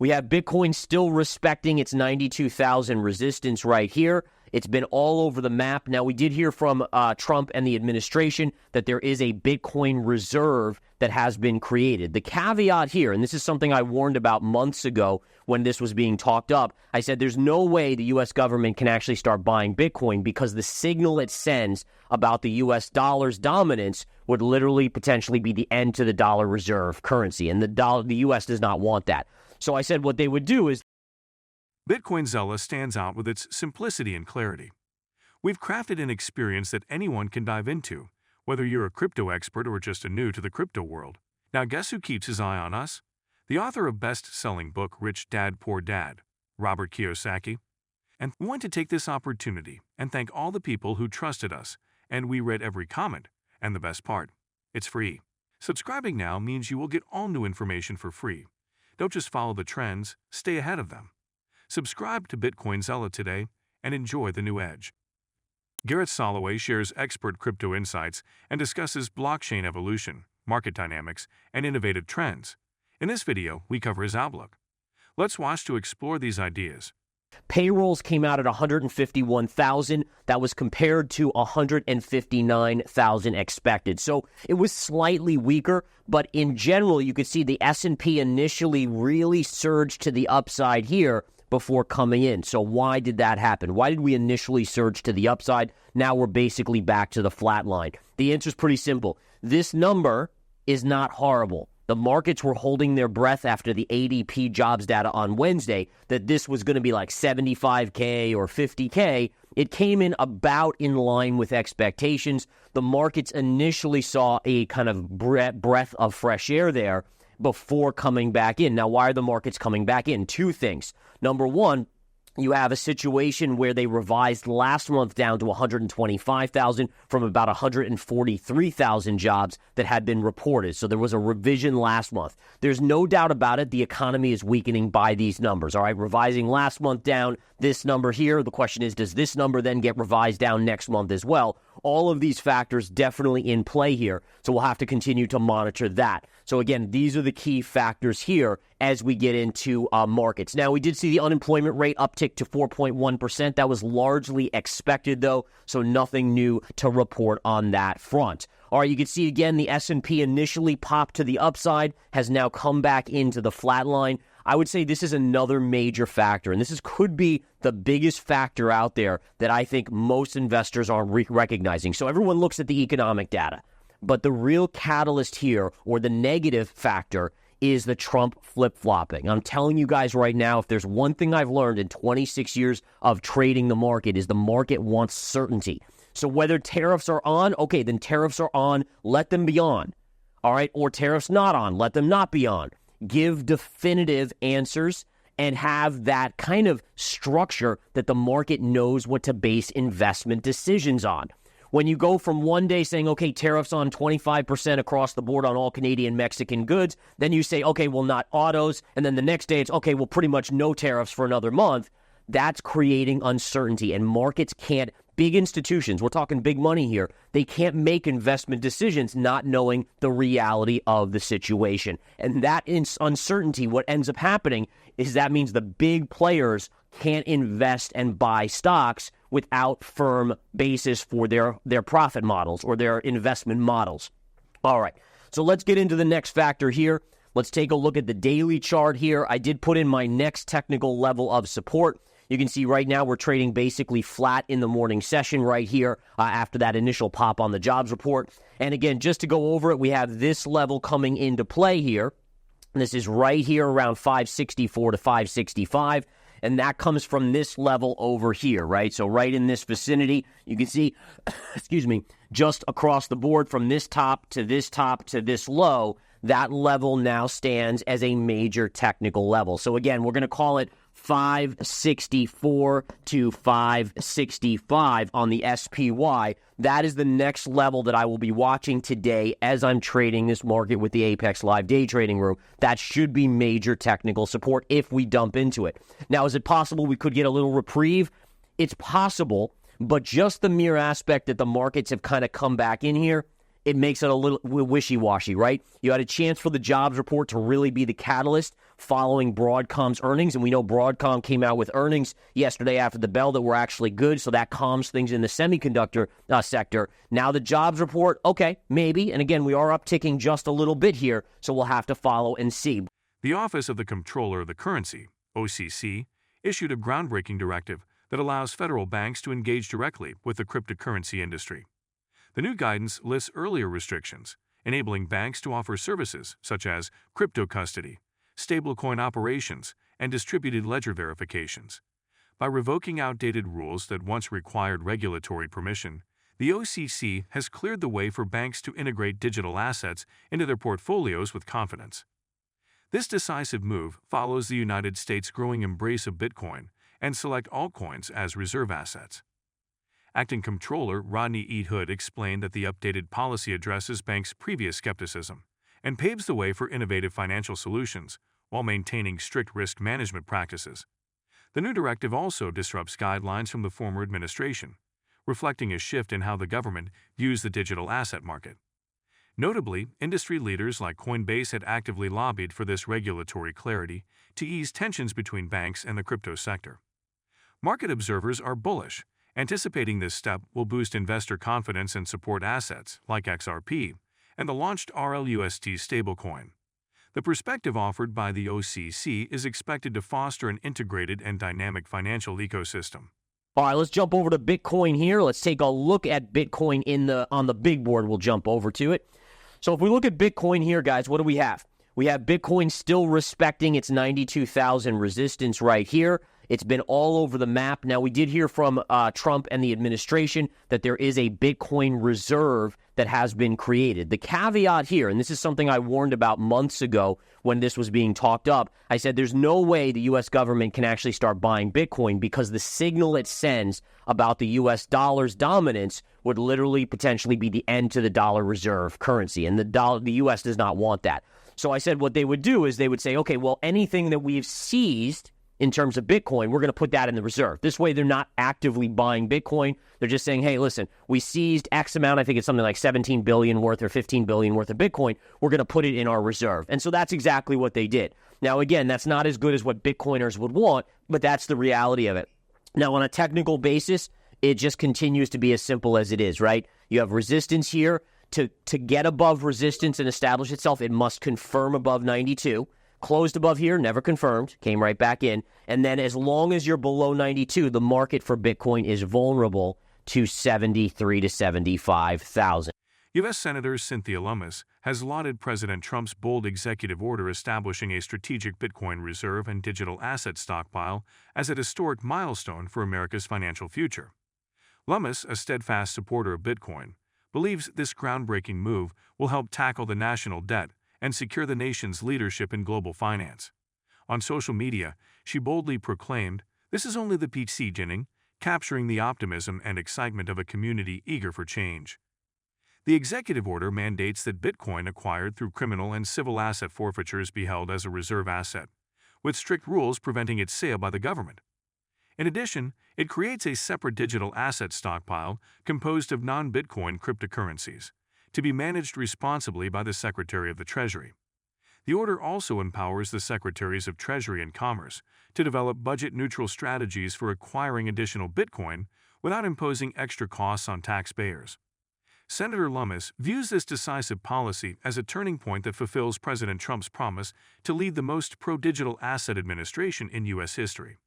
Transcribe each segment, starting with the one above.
We have Bitcoin still respecting its 92,000 resistance right here. It's been all over the map. Now, we did hear from Trump and the administration that there is a Bitcoin reserve that has been created. The caveat here, and this is something I warned about months ago when this was being talked up, I said there's no way the U.S. government can actually start buying Bitcoin because the signal it sends about the U.S. dollar's dominance would literally potentially be the end to the dollar reserve currency, and the U.S. does not want that. So I said what they would do is Bitcoin Zella stands out with its simplicity and clarity. We've crafted an experience that anyone can dive into, whether you're a crypto expert or just a new to the crypto world. Now, guess who keeps his eye on us? The author of best-selling book Rich Dad Poor Dad, Robert Kiyosaki. And we want to take this opportunity and thank all the people who trusted us, and we read every comment. And the best part, it's free. Subscribing now means you will get all new information for free. Don't just follow the trends, stay ahead of them. Subscribe to Bitcoin Zella today and enjoy the new edge. Gareth Soloway shares expert crypto insights and discusses blockchain evolution, market dynamics, and innovative trends. In this video, we cover his outlook. Let's watch to explore these ideas. payrolls came out at 151,000. That was compared to 159,000 expected. So it was slightly weaker, but in general, you could see the S&P initially really surged to the upside here before coming in. So why did that happen? Why did we initially surge to the upside? Now we're basically back to the flat line. The answer is pretty simple. This number is not horrible. The markets were holding their breath after the ADP jobs data on Wednesday that this was going to be like 75K or 50K. It came in about in line with expectations. The markets initially saw a kind of breath of fresh air there before coming back in. Now, why are the markets coming back in? Two things. Number one, you have a situation where they revised last month down to 125,000 from about 143,000 jobs that had been reported. So there was a revision last month. There's no doubt about it. The economy is weakening by these numbers. All right, revising last month down, this number here. The question is, does this number then get revised down next month as well? All of these factors definitely in play here. So we'll have to continue to monitor that. So again, these are the key factors here as we get into markets. Now, we did see the unemployment rate uptick to 4.1%. That was largely expected, though, so nothing new to report on that front. All right, you can see again the S&P initially popped to the upside, has now come back into the flat line. I would say this is another major factor, and this could be the biggest factor out there that I think most investors aren't recognizing. So everyone looks at the economic data, but the real catalyst here, or the negative factor, is the Trump flip-flopping. I'm telling you guys right now, if there's one thing I've learned in 26 years of trading the market, is the market wants certainty. So whether tariffs are on, okay, then tariffs are on, let them be on. All right, or tariffs not on, let them not be on. Give definitive answers and have that kind of structure that the market knows what to base investment decisions on. When you go from one day saying, okay, tariffs on 25% across the board on all Canadian Mexican goods, then you say, okay, well, not autos, and then the next day it's, okay, well, pretty much no tariffs for another month. That's creating uncertainty, and markets can't, big institutions, we're talking big money here, they can't make investment decisions not knowing the reality of the situation. And that uncertainty, what ends up happening is that means the big players can't invest and buy stocks without firm basis for their profit models or their investment models. All right, so let's get into the next factor here. Let's take a look at the daily chart here. I did put in my next technical level of support. You can see right now we're trading basically flat in the morning session right here after that initial pop on the jobs report. And again, just to go over it, we have this level coming into play here. This is right here around 564 to 565. And that comes from this level over here, right? So right in this vicinity, you can see, excuse me, just across the board from this top to this low, that level now stands as a major technical level. So again, we're going to call it 564 to 565 on the SPY. That is the next level that I will be watching today as I'm trading this market with the Apex Live Day Trading Room. That should be major technical support if we dump into it. Now, is it possible we could get a little reprieve? It's possible, but just the mere aspect that the markets have kind of come back in here, it makes it a little wishy-washy, right? You had a chance for the jobs report to really be the catalyst following Broadcom's earnings. And we know Broadcom came out with earnings yesterday after the bell that were actually good, so that calms things in the semiconductor sector. Now the jobs report, okay, maybe. And again, we are upticking just a little bit here, so we'll have to follow and see. The Office of the Comptroller of the Currency, OCC, issued a groundbreaking directive that allows federal banks to engage directly with the cryptocurrency industry. The new guidance lists earlier restrictions, enabling banks to offer services such as crypto custody, stablecoin operations, and distributed ledger verifications. By revoking outdated rules that once required regulatory permission, the OCC has cleared the way for banks to integrate digital assets into their portfolios with confidence. This decisive move follows the United States' growing embrace of Bitcoin and select altcoins as reserve assets. Acting Comptroller Rodney E. Hood explained that the updated policy addresses banks' previous skepticism and paves the way for innovative financial solutions while maintaining strict risk management practices. The new directive also disrupts guidelines from the former administration, reflecting a shift in how the government views the digital asset market. Notably, industry leaders like Coinbase had actively lobbied for this regulatory clarity to ease tensions between banks and the crypto sector. Market observers are bullish, anticipating this step will boost investor confidence and support assets like XRP and the launched RLUSD stablecoin. The perspective offered by the OCC is expected to foster an integrated and dynamic financial ecosystem. All right, let's jump over to Bitcoin here. Let's take a look at Bitcoin on the big board. We'll jump over to it. So if we look at Bitcoin here, guys, what do we have? We have Bitcoin still respecting its 92,000 resistance right here. It's been all over the map. Now, we did hear from Trump and the administration that there is a Bitcoin reserve that has been created. The caveat here, and this is something I warned about months ago when this was being talked up, I said there's no way the U.S. government can actually start buying Bitcoin because the signal it sends about the U.S. dollar's dominance would literally potentially be the end to the dollar reserve currency, and the U.S. does not want that. So I said what they would do is they would say, okay, well, anything that we've seized in terms of Bitcoin, we're going to put that in the reserve. This way, they're not actively buying Bitcoin. They're just saying, hey, listen, we seized X amount. I think it's something like 17 billion worth or 15 billion worth of Bitcoin. We're going to put it in our reserve. And so that's exactly what they did. Now, again, that's not as good as what Bitcoiners would want, but that's the reality of it. Now, on a technical basis, it just continues to be as simple as it is, right? You have resistance here. To get above resistance and establish itself, it must confirm above 92. Closed above here, never confirmed, came right back in. And then as long as you're below 92, the market for Bitcoin is vulnerable to 73 to 75,000. U.S. Senator Cynthia Lummis has lauded President Trump's bold executive order establishing a strategic Bitcoin reserve and digital asset stockpile as a historic milestone for America's financial future. Lummis, a steadfast supporter of Bitcoin, believes this groundbreaking move will help tackle the national debt and secure the nation's leadership in global finance. On social media, she boldly proclaimed, "This is only the beginning," capturing the optimism and excitement of a community eager for change. The executive order mandates that Bitcoin acquired through criminal and civil asset forfeitures be held as a reserve asset, with strict rules preventing its sale by the government. In addition, it creates a separate digital asset stockpile composed of non-Bitcoin cryptocurrencies, to be managed responsibly by the Secretary of the Treasury. The order also empowers the Secretaries of Treasury and Commerce to develop budget-neutral strategies for acquiring additional Bitcoin without imposing extra costs on taxpayers. Senator Lummis views this decisive policy as a turning point that fulfills President Trump's promise to lead the most pro-digital asset administration in U.S. history.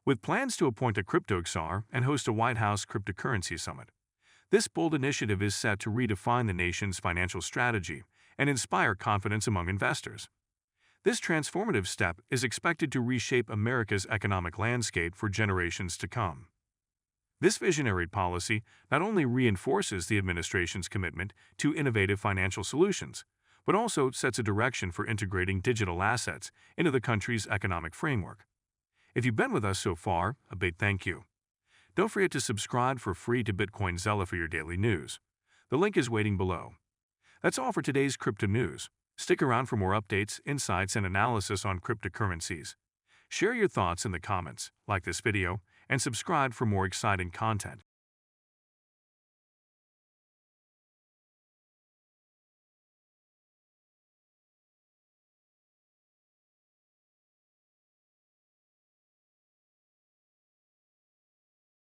With plans to appoint a crypto czar and host a White House cryptocurrency summit, this bold initiative is set to redefine the nation's financial strategy and inspire confidence among investors. This transformative step is expected to reshape America's economic landscape for generations to come. This visionary policy not only reinforces the administration's commitment to innovative financial solutions, but also sets a direction for integrating digital assets into the country's economic framework. If you've been with us so far, a big thank you. Don't forget to subscribe for free to Bitcoin Zella for your daily news. The link is waiting below. That's all for today's crypto news. Stick around for more updates, insights, and analysis on cryptocurrencies. Share your thoughts in the comments, like this video, and subscribe for more exciting content.